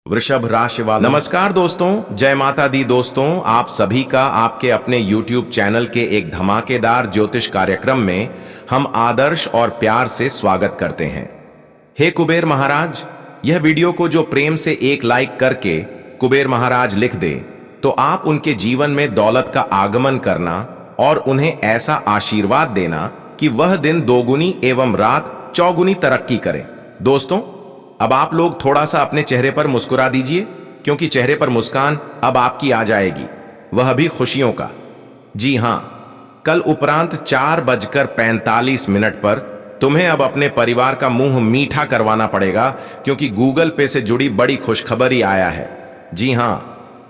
वृषभ राशि वाले नमस्कार दोस्तों, जय माता दी दोस्तों। आप सभी का आपके अपने YouTube चैनल के एक धमाकेदार ज्योतिष कार्यक्रम में हम आदर्श और प्यार से स्वागत करते हैं। हे कुबेर महाराज, यह वीडियो को जो प्रेम से एक लाइक करके कुबेर महाराज लिख दे तो आप उनके जीवन में दौलत का आगमन करना और उन्हें ऐसा आशीर्वाद देना कि वह दिन दोगुनी एवं रात चौगुनी तरक्की करें। दोस्तों, अब आप लोग थोड़ा सा अपने चेहरे पर मुस्कुरा दीजिए, क्योंकि चेहरे पर मुस्कान अब आपकी आ जाएगी, वह भी खुशियों का। जी हां, कल उपरांत 4:45 पर तुम्हें अब अपने परिवार का मुंह मीठा करवाना पड़ेगा, क्योंकि गूगल पे से जुड़ी बड़ी खुशखबरी आया है। जी हां,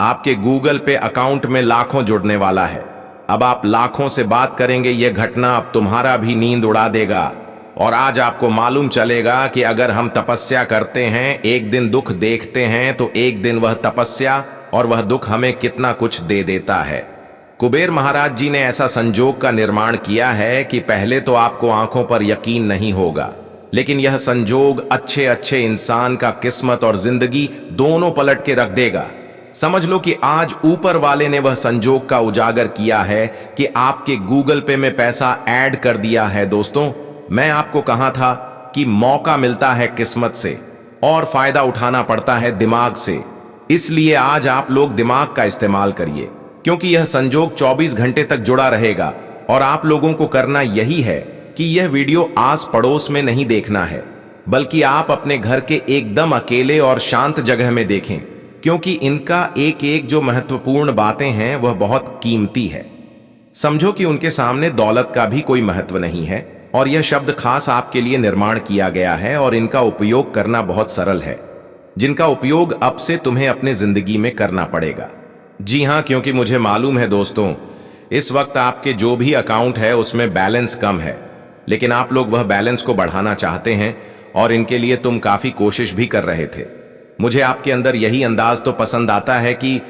आपके गूगल पे अकाउंट में लाखों जुड़ने वाला है। अब आप लाखों से बात करेंगे, यह घटना अब तुम्हारा भी नींद उड़ा देगा। और आज आपको मालूम चलेगा कि अगर हम तपस्या करते हैं, एक दिन दुख देखते हैं, तो एक दिन वह तपस्या और वह दुख हमें कितना कुछ दे देता है। कुबेर महाराज जी ने ऐसा संजोग का निर्माण किया है कि पहले तो आपको आंखों पर यकीन नहीं होगा, लेकिन यह संजोग अच्छे अच्छे इंसान का किस्मत और जिंदगी दोनों पलट के रख देगा। समझ लो कि आज ऊपर वाले ने वह संजोग का उजागर किया है कि आपके गूगल पे में पैसा ऐड कर दिया है। दोस्तों, मैं आपको कहा था कि मौका मिलता है किस्मत से और फायदा उठाना पड़ता है दिमाग से। इसलिए आज आप लोग दिमाग का इस्तेमाल करिए, क्योंकि यह संजोग 24 घंटे तक जुड़ा रहेगा। और आप लोगों को करना यही है कि यह वीडियो आस पड़ोस में नहीं देखना है, बल्कि आप अपने घर के एकदम अकेले और शांत जगह में देखें, क्योंकि इनका एक एक जो महत्वपूर्ण बातें हैं वह बहुत कीमती है। समझो कि उनके सामने दौलत का भी कोई महत्व नहीं है, और यह शब्द खास आपके लिए निर्माण किया गया है, और इनका उपयोग करना बहुत सरल है, जिनका उपयोग अब से तुम्हें अपने जिंदगी में करना पड़ेगा। जी हां, क्योंकि मुझे मालूम है दोस्तों, इस वक्त आपके जो भी अकाउंट है उसमें बैलेंस कम है, लेकिन आप लोग वह बैलेंस को बढ़ाना चाहते हैं और इनके लिए तुम काफी कोशिश भी कर रहे थे। मुझे आपके अंदर यही अंदाज तो पसंद आता है कि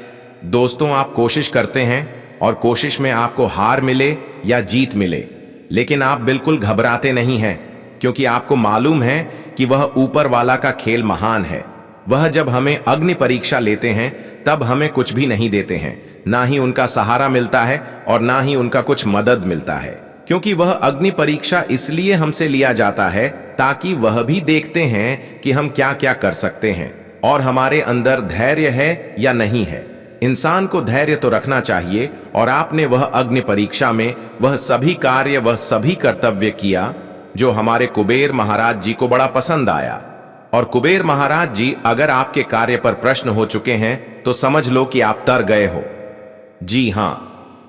दोस्तों, आप कोशिश करते हैं और कोशिश में आपको हार मिले या जीत मिले, लेकिन आप बिल्कुल घबराते नहीं हैं, क्योंकि आपको मालूम है कि वह ऊपर वाला का खेल महान है। वह जब हमें अग्नि परीक्षा लेते हैं तब हमें कुछ भी नहीं देते हैं, ना ही उनका सहारा मिलता है और ना ही उनका कुछ मदद मिलता है, क्योंकि वह अग्नि परीक्षा इसलिए हमसे लिया जाता है ताकि वह भी देखते हैं कि हम क्या क्या कर सकते हैं और हमारे अंदर धैर्य है या नहीं है। इंसान को धैर्य तो रखना चाहिए, और आपने वह अग्नि परीक्षा में वह सभी कार्य, वह सभी कर्तव्य किया जो हमारे कुबेर महाराज जी को बड़ा पसंद आया। और कुबेर महाराज जी अगर आपके कार्य पर प्रश्न हो चुके हैं तो समझ लो कि आप तर गए हो। जी हां,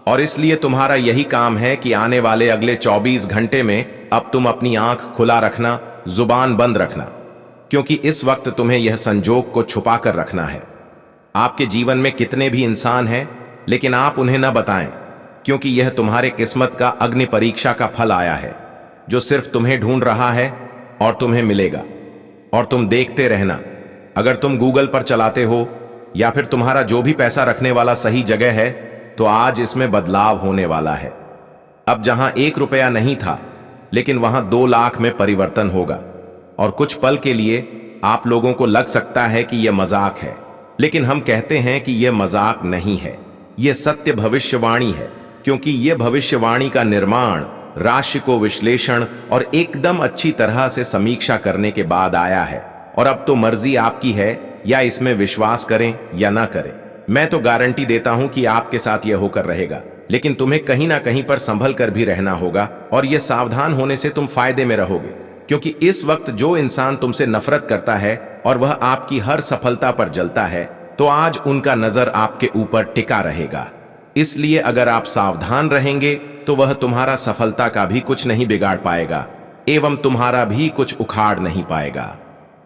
और इसलिए तुम्हारा यही काम है कि आने वाले अगले 24 घंटे में अब तुम अपनी आंख खुला रखना, जुबान बंद रखना, क्योंकि इस वक्त तुम्हें यह संजोग को छुपा कर रखना है। आपके जीवन में कितने भी इंसान हैं, लेकिन आप उन्हें न बताएं, क्योंकि यह तुम्हारे किस्मत का अग्नि परीक्षा का फल आया है, जो सिर्फ तुम्हें ढूंढ रहा है और तुम्हें मिलेगा। और तुम देखते रहना, अगर तुम गूगल पर चलाते हो या फिर तुम्हारा जो भी पैसा रखने वाला सही जगह है, तो आज इसमें बदलाव होने वाला है। अब जहां 1 रुपया नहीं था, लेकिन वहां 2 लाख में परिवर्तन होगा। और कुछ पल के लिए आप लोगों को लग सकता है कि यह मजाक है, लेकिन हम कहते हैं कि यह मजाक नहीं है, यह सत्य भविष्यवाणी है, क्योंकि यह भविष्यवाणी का निर्माण राशि को विश्लेषण और एकदम अच्छी तरह से समीक्षा करने के बाद आया है। और अब तो मर्जी आपकी है या इसमें विश्वास करें या ना करें। मैं तो गारंटी देता हूं कि आपके साथ यह होकर रहेगा, लेकिन तुम्हें कहीं ना कहीं पर संभल कर भी रहना होगा, और यह सावधान होने से तुम फायदे में रहोगे, क्योंकि इस वक्त जो इंसान तुमसे नफरत करता है और वह आपकी हर सफलता पर जलता है, तो आज उनका नजर आपके ऊपर टिका रहेगा। इसलिए अगर आप सावधान रहेंगे तो वह तुम्हारा सफलता का भी कुछ नहीं बिगाड़ पाएगा, एवं तुम्हारा भी कुछ उखाड़ नहीं पाएगा,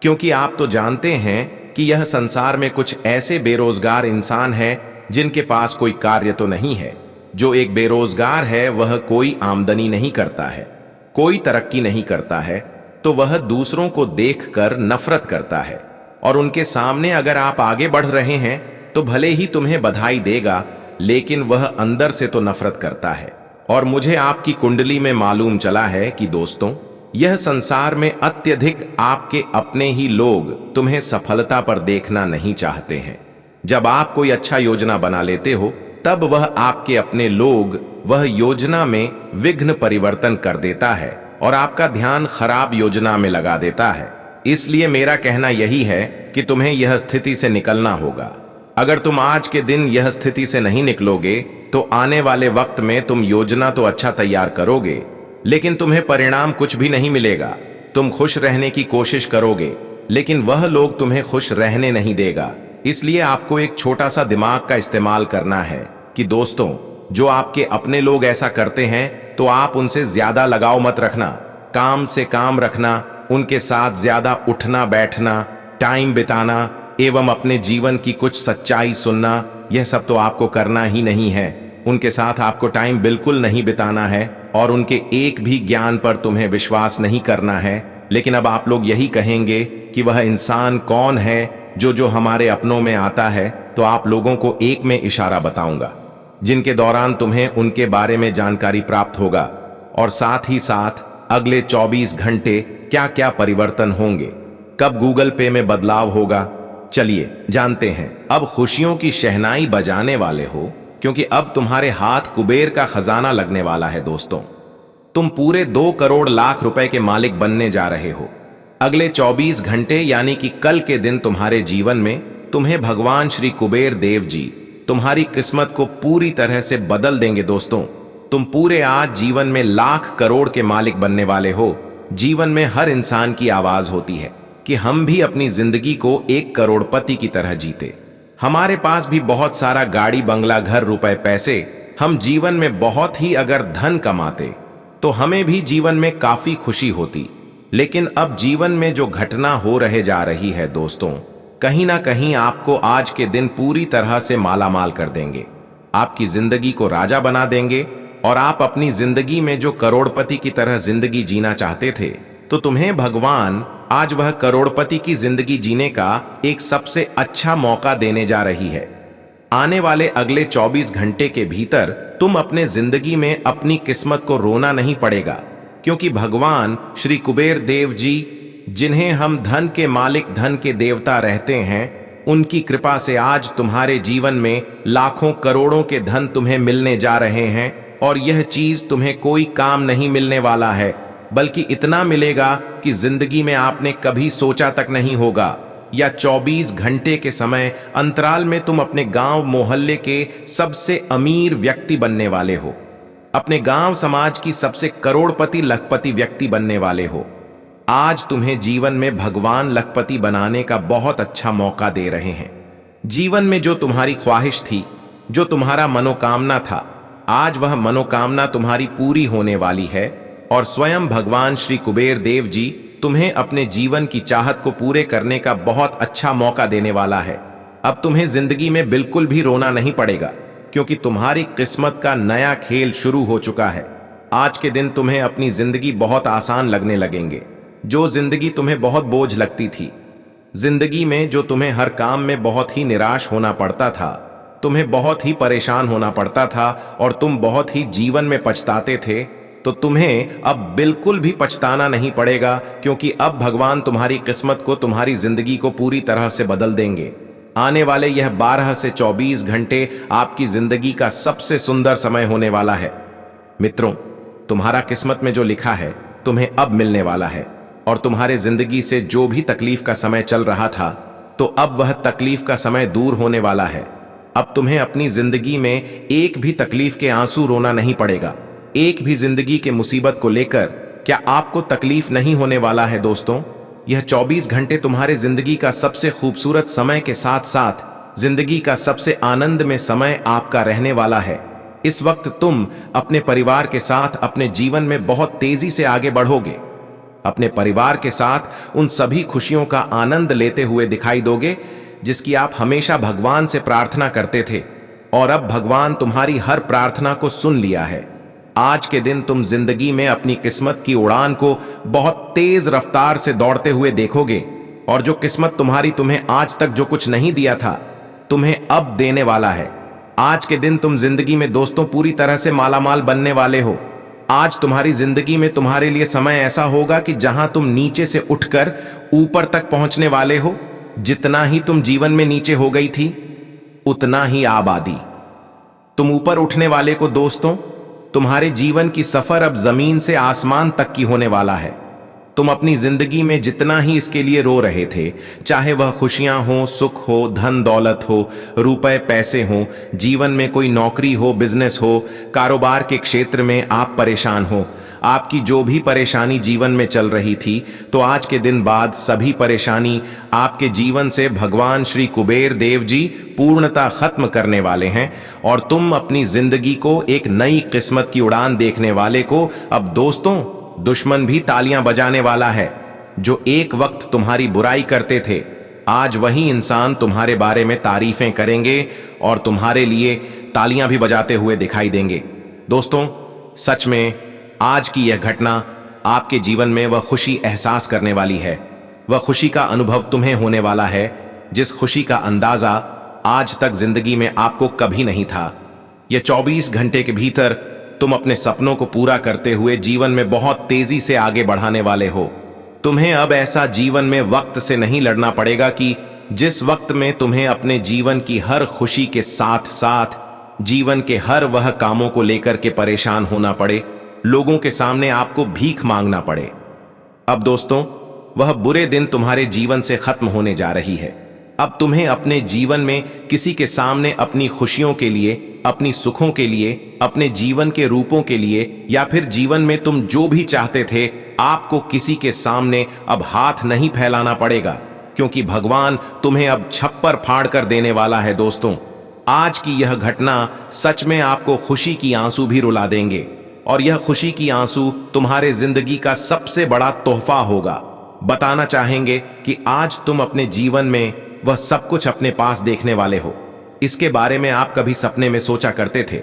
क्योंकि आप तो जानते हैं कि यह संसार में कुछ ऐसे बेरोजगार इंसान हैं जिनके पास कोई कार्य तो नहीं है। जो एक बेरोजगार है वह कोई आमदनी नहीं करता है, कोई तरक्की नहीं करता है, तो वह दूसरों को देखकर नफरत करता है। और उनके सामने अगर आप आगे बढ़ रहे हैं तो भले ही तुम्हें बधाई देगा, लेकिन वह अंदर से तो नफरत करता है। और मुझे आपकी कुंडली में मालूम चला है कि दोस्तों, यह संसार में अत्यधिक आपके अपने ही लोग तुम्हें सफलता पर देखना नहीं चाहते हैं। जब आप कोई अच्छा योजना बना लेते हो तब वह आपके अपने लोग वह योजना में विघ्न परिवर्तन कर देता है और आपका ध्यान खराब योजना में लगा देता है। इसलिए मेरा कहना यही है कि तुम्हें यह स्थिति से निकलना होगा। अगर तुम आज के दिन यह स्थिति से नहीं निकलोगे तो आने वाले वक्त में तुम योजना तो अच्छा तैयार करोगे, लेकिन तुम्हें परिणाम कुछ भी नहीं मिलेगा। तुम खुश रहने की कोशिश करोगे, लेकिन वह लोग तुम्हें खुश रहने नहीं देगा। इसलिए आपको एक छोटा सा दिमाग का इस्तेमाल करना है कि दोस्तों, जो आपके अपने लोग ऐसा करते हैं तो आप उनसे ज्यादा लगाव मत रखना। काम से काम रखना, उनके साथ ज्यादा उठना बैठना, टाइम बिताना एवं अपने जीवन की कुछ सच्चाई सुनना, यह सब तो आपको करना ही नहीं है। उनके साथ आपको टाइम बिल्कुल नहीं बिताना है और उनके एक भी ज्ञान पर तुम्हें विश्वास नहीं करना है। लेकिन अब आप लोग यही कहेंगे कि वह इंसान कौन है जो हमारे अपनों में आता है, तो आप लोगों को एक में इशारा बताऊंगा जिनके दौरान तुम्हें उनके बारे में जानकारी प्राप्त होगा और साथ ही साथ अगले 24 घंटे क्या क्या परिवर्तन होंगे, कब गूगल पे में बदलाव होगा। चलिए जानते हैं। अब खुशियों की शहनाई बजाने वाले हो, क्योंकि अब तुम्हारे हाथ कुबेर का खजाना लगने वाला है। दोस्तों, तुम पूरे 2 करोड़ लाख रुपए के मालिक बनने जा रहे हो। अगले 24 घंटे यानी कि कल के दिन तुम्हारे जीवन में तुम्हें भगवान श्री कुबेर देव जी तुम्हारी किस्मत को पूरी तरह से बदल देंगे। दोस्तों, तुम पूरे आज जीवन में लाख करोड़ के मालिक बनने वाले हो। जीवन में हर इंसान की आवाज होती है कि हम भी अपनी जिंदगी को 1 करोड़पति की तरह जीते। हमारे पास भी बहुत सारा गाड़ी बंगला घर रुपए पैसे, हम जीवन में बहुत ही अगर धन कमाते तो हमें भी जीवन में काफी खुशी होती। लेकिन अब जीवन में जो घटना हो रहे जा रही है दोस्तों, कहीं ना कहीं आपको आज के दिन पूरी तरह से मालामाल कर देंगे, आपकी जिंदगी को राजा बना देंगे। और आप अपनी जिंदगी में जो करोड़पति की तरह जिंदगी जीना चाहते थे, तो तुम्हें भगवान आज वह करोड़पति की जिंदगी जीने का एक सबसे अच्छा मौका देने जा रही है। आने वाले अगले 24 घंटे के भीतर तुम अपने जिंदगी में अपनी किस्मत को रोना नहीं पड़ेगा, क्योंकि भगवान श्री कुबेर देव जी, जिन्हें हम धन के मालिक धन के देवता रहते हैं, उनकी कृपा से आज तुम्हारे जीवन में लाखों करोड़ों के धन तुम्हें मिलने जा रहे हैं। और यह चीज तुम्हें कोई काम नहीं मिलने वाला है, बल्कि इतना मिलेगा कि जिंदगी में आपने कभी सोचा तक नहीं होगा। या 24 घंटे के समय अंतराल में तुम अपने गांव मोहल्ले के सबसे अमीर व्यक्ति बनने वाले हो, अपने गांव समाज की सबसे करोड़पति लखपति व्यक्ति बनने वाले हो। आज तुम्हें जीवन में भगवान लखपति बनाने का बहुत अच्छा मौका दे रहे हैं। जीवन में जो तुम्हारी ख्वाहिश थी, जो तुम्हारा मनोकामना था, आज वह मनोकामना तुम्हारी पूरी होने वाली है। और स्वयं भगवान श्री कुबेर देव जी तुम्हें अपने जीवन की चाहत को पूरे करने का बहुत अच्छा मौका देने वाला है। अब तुम्हें जिंदगी में बिल्कुल भी रोना नहीं पड़ेगा, क्योंकि तुम्हारी किस्मत का नया खेल शुरू हो चुका है। आज के दिन तुम्हें अपनी जिंदगी बहुत आसान लगने लगेंगे। जो जिंदगी तुम्हें बहुत बोझ लगती थी, जिंदगी में जो तुम्हें हर काम में बहुत ही निराश होना पड़ता था, तुम्हें बहुत ही परेशान होना पड़ता था और तुम बहुत ही जीवन में पछताते थे, तो तुम्हें अब बिल्कुल भी पछताना नहीं पड़ेगा, क्योंकि अब भगवान तुम्हारी किस्मत को, तुम्हारी जिंदगी को पूरी तरह से बदल देंगे। आने वाले यह 12 से 24 घंटे आपकी जिंदगी का सबसे सुंदर समय होने वाला है। मित्रों, तुम्हारा किस्मत में जो लिखा है तुम्हें अब मिलने वाला है। और तुम्हारे जिंदगी से जो भी तकलीफ का समय चल रहा था, तो अब वह तकलीफ का समय दूर होने वाला है। अब तुम्हें अपनी जिंदगी में एक भी तकलीफ के आंसू रोना नहीं पड़ेगा। एक भी जिंदगी के मुसीबत को लेकर क्या आपको तकलीफ नहीं होने वाला है। दोस्तों, यह 24 घंटे तुम्हारे जिंदगी का सबसे खूबसूरत समय के साथ साथ जिंदगी का सबसे आनंद में समय आपका रहने वाला है। इस वक्त तुम अपने परिवार के साथ अपने जीवन में बहुत तेजी से आगे बढ़ोगे। अपने परिवार के साथ उन सभी खुशियों का आनंद लेते हुए दिखाई दोगे जिसकी आप हमेशा भगवान से प्रार्थना करते थे। और अब भगवान तुम्हारी हर प्रार्थना को सुन लिया है। आज के दिन तुम जिंदगी में अपनी किस्मत की उड़ान को बहुत तेज रफ्तार से दौड़ते हुए देखोगे। और जो किस्मत तुम्हें आज तक जो कुछ नहीं दिया था, तुम्हें अब देने वाला है। आज के दिन तुम जिंदगी में दोस्तों पूरी तरह से मालामाल बनने वाले हो। आज तुम्हारी जिंदगी में तुम्हारे लिए समय ऐसा होगा कि जहां तुम नीचे से उठकर ऊपर तक पहुंचने वाले हो। जितना ही तुम जीवन में नीचे हो गई थी, उतना ही आबादी तुम ऊपर उठने वाले को। दोस्तों, तुम्हारे जीवन की सफर अब जमीन से आसमान तक की होने वाला है। तुम अपनी जिंदगी में जितना ही इसके लिए रो रहे थे, चाहे वह खुशियां हो, सुख हो, धन दौलत हो, रुपए पैसे हो, जीवन में कोई नौकरी हो, बिजनेस हो, कारोबार के क्षेत्र में आप परेशान हो, आपकी जो भी परेशानी जीवन में चल रही थी, तो आज के दिन बाद सभी परेशानी आपके जीवन से भगवान श्री कुबेर देव जी पूर्णतः खत्म करने वाले हैं और तुम अपनी जिंदगी को एक नई किस्मत की उड़ान देखने वाले को अब दोस्तों दुश्मन भी तालियां बजाने वाला है। जो एक वक्त तुम्हारी बुराई करते थे, आज वही इंसान तुम्हारे बारे में तारीफें करेंगे और तुम्हारे लिए तालियां भी बजाते हुए दिखाई देंगे। दोस्तों, सच में आज की यह घटना आपके जीवन में वह खुशी एहसास करने वाली है। वह खुशी का अनुभव तुम्हें होने वाला है जिस खुशी का अंदाजा आज तक जिंदगी में आपको कभी नहीं था। यह 24 घंटे के भीतर तुम अपने सपनों को पूरा करते हुए जीवन में बहुत तेजी से आगे बढ़ाने वाले हो। तुम्हें अब ऐसा जीवन में वक्त से नहीं लड़ना पड़ेगा कि जिस वक्त में तुम्हें अपने जीवन की हर खुशी के साथ साथ जीवन के हर वह कामों को लेकर के परेशान होना पड़े, लोगों के सामने आपको भीख मांगना पड़े। अब दोस्तों, वह बुरे दिन तुम्हारे जीवन से खत्म होने जा रही है। अब तुम्हें अपने जीवन में किसी के सामने अपनी खुशियों के लिए, अपनी सुखों के लिए, अपने जीवन के रूपों के लिए या फिर जीवन में तुम जो भी चाहते थे, आपको किसी के सामने अब हाथ नहीं फैलाना पड़ेगा, क्योंकि भगवान तुम्हें अब छप्पर फाड़ कर देने वाला है। दोस्तों, आज की यह घटना सच में आपको खुशी की आंसू भी रुला देंगे और यह खुशी की आंसू तुम्हारे जिंदगी का सबसे बड़ा तोहफा होगा। बताना चाहेंगे कि आज तुम अपने जीवन में वह सब कुछ अपने पास देखने वाले हो। इसके बारे में आप कभी सपने में सोचा करते थे?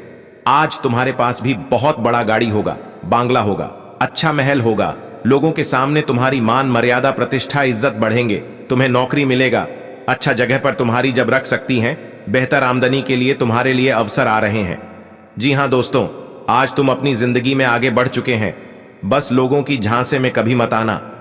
आज तुम्हारे पास भी बहुत बड़ा गाड़ी होगा, बांग्ला होगा, अच्छा महल होगा, लोगों के सामने तुम्हारी मान मर्यादा प्रतिष्ठा इज्जत बढ़ेंगे, तुम्हें नौकरी मिलेगा, अच्छा जगह पर तुम्हारी जब रख सकती हैं, बेहतर आमदनी के लिए तुम्हारे लिए अवसर आ रहे हैं। जी हां दोस्तों, आज तुम अपनी जिंदगी में आगे बढ़ चुके हैं। बस लोगों की झांसे में कभी मत आना।